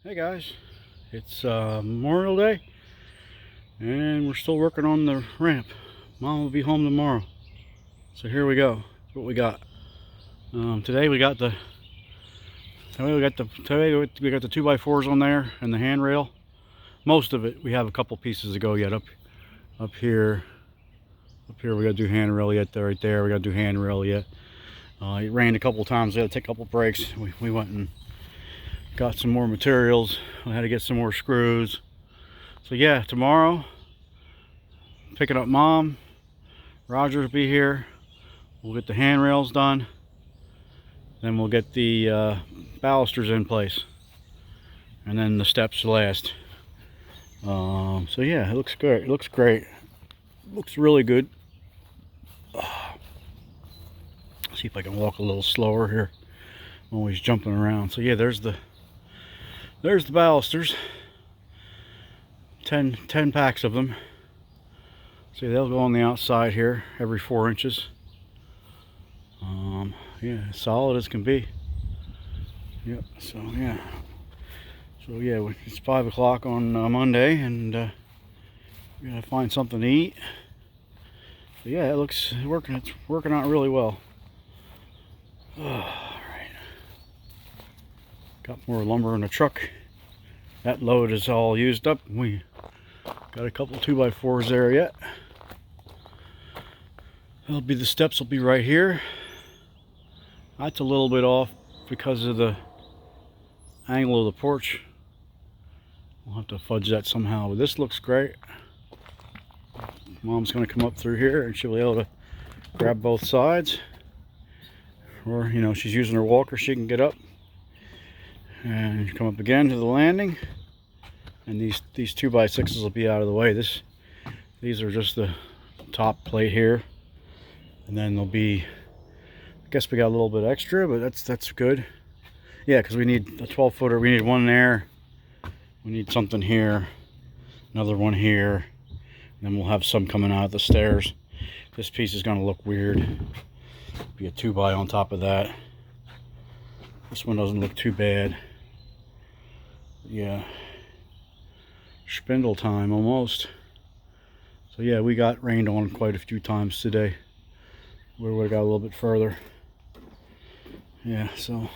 Hey guys, it's Memorial Day and we're still working on the ramp. Mom will be home tomorrow. So here we go. What we got. Today we got the 2x4s on there and the handrail. Most of it, we have a couple pieces to go yet. Up here we gotta do handrail yet. Right there we gotta do handrail yet. It rained a couple times, we had to take a couple breaks. We went and got some more materials. I had to get some more screws. So yeah, tomorrow, picking up Mom. Roger will be here. We'll get the handrails done. Then we'll get the balusters in place. And then the steps last. So yeah, it looks good. It looks great. Looks really good. See if I can walk a little slower here. I'm always jumping around. So yeah, there's the balusters. 10 packs of them. See, they'll go on the outside here every 4 inches. Yeah, solid as can be. Yep. So yeah. It's 5 o'clock on Monday, and we're gonna find something to eat. But yeah, it's working out really well. All right. Got more lumber in the truck. That load is all used up. We got a couple 2x4s there yet. The steps will be right here. That's a little bit off because of the angle of the porch. We'll have to fudge that somehow, but this looks great. Mom's gonna come up through here and she'll be able to grab both sides. Or, you know, she's using her walker, she can get up and come up again to the landing. And these 2x6s will be out of the way. These are just the top plate here. And then there'll be, I guess we got a little bit extra, but that's good. Yeah, because we need a 12-footer. We need one there. We need something here, another one here, and then we'll have some coming out of the stairs. This piece is going to look weird. Be a 2x on top of that. This one doesn't look too bad. Yeah, spindle time almost. So yeah, we got rained on quite a few times today. We would have got a little bit further. Yeah, so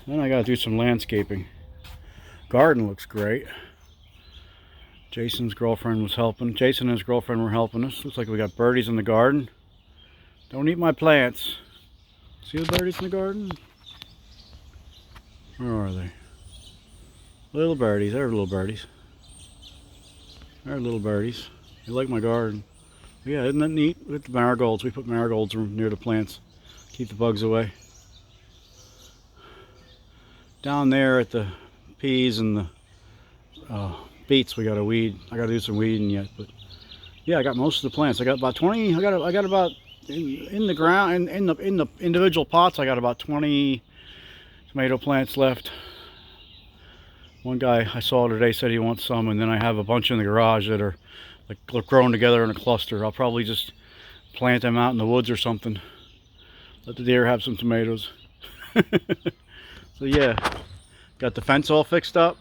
then I got to do some landscaping. Garden looks great. Jason's girlfriend was helping. Jason and his girlfriend were helping us. Looks like we got birdies in the garden. Don't eat my plants. See the birdies in the garden? Where are they? Little birdies. They're little birdies. They're little birdies. They like my garden. Yeah, isn't that neat? Look at the marigolds. We put marigolds near the plants. Keep the bugs away. Down there at the peas and the beets, we got to weed. I got to do some weeding yet, but yeah, I got most of the plants. I got about 20. I got about in the ground in the individual pots. I got about 20 tomato plants left. One guy I saw today said he wants some, and then I have a bunch in the garage that are like growing together in a cluster. I'll probably just plant them out in the woods or something. Let the deer have some tomatoes. So yeah, got the fence all fixed up.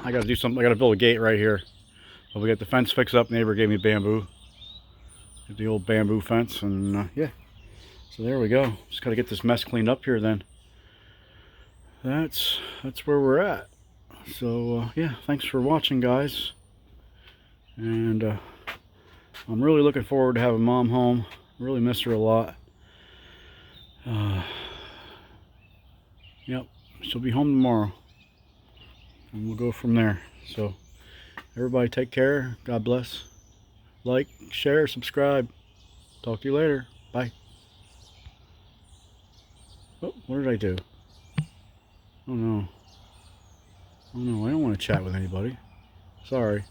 I got to do something. I got to build a gate right here. But we got the fence fixed up. Neighbor gave me bamboo. The old bamboo fence, and yeah. So there we go. Just got to get this mess cleaned up here. Then that's where we're at. So yeah, thanks for watching, guys. And I'm really looking forward to having Mom home. Really miss her a lot. Yep, she'll be home tomorrow, and we'll go from there. So everybody take care. God bless. Like, share, subscribe. Talk to you later. Bye. Oh, what did I do? Oh no. Oh no, I don't want to chat with anybody. Sorry.